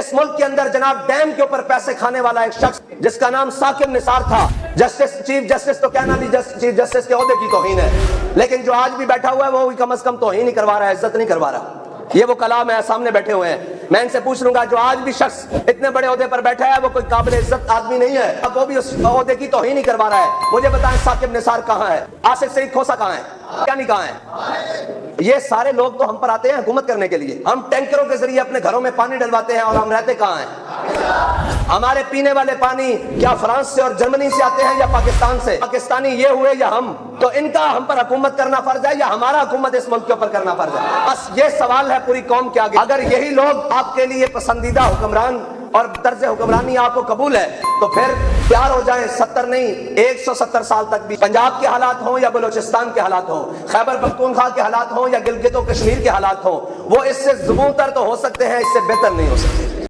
اس ملک کے اندر جناب ڈیم کے اوپر پیسے کھانے والا ایک شخص جس کا نام ثاقب نثار تھا، چیف جسٹس تو کہنا بھی چیف جسٹس کے عہدے کی توہین ہے، لیکن جو آج بھی بیٹھا ہوا ہے وہ کم از کم توہین ہی کروا رہا ہے، عزت نہیں کروا رہا۔ یہ وہ کلام ہے، سامنے بیٹھے ہوئے ہیں، میں ان سے پوچھ لوں گا جو آج بھی شخص اتنے بڑے عہدے پر بیٹھا ہے وہ کوئی قابل عزت آدمی نہیں ہے، اب وہ بھی اس عہدے کی توہین ہی کروا رہا ہے۔ مجھے بتائیں ثاقب نثار کہاں ہے؟ آصف سعید کھوسا کہاں ہے؟ کیا نہیں کہاں ہے؟ یہ سارے لوگ تو ہم پر آتے ہیں حکومت کرنے کے لیے، ہم ٹینکروں کے ذریعے اپنے گھروں میں پانی ڈلواتے ہیں اور ہم رہتے کہاں ہیں؟ ہمارے پینے والے پانی کیا فرانس سے اور جرمنی سے آتے ہیں یا پاکستان سے؟ پاکستانی یہ ہوئے یا ہم؟ تو ان کا ہم پر حکومت کرنا فرض ہے یا ہمارا حکومت اس ملک کے اوپر کرنا فرض ہے؟ بس یہ سوال ہے پوری قوم کے آگے۔ اگر یہی لوگ آپ کے لیے پسندیدہ حکمران اور طرز حکمرانی آپ کو قبول ہے تو پھر تیار ہو جائیں، 70 نہیں 170 سال تک بھی پنجاب کے حالات ہوں یا بلوچستان کے حالات ہوں، خیبر پختونخوا کے حالات ہوں یا گلگت و کشمیر کے حالات ہوں، وہ اس سے زبوں تر تو ہو سکتے ہیں، اس سے بہتر نہیں ہو سکتے۔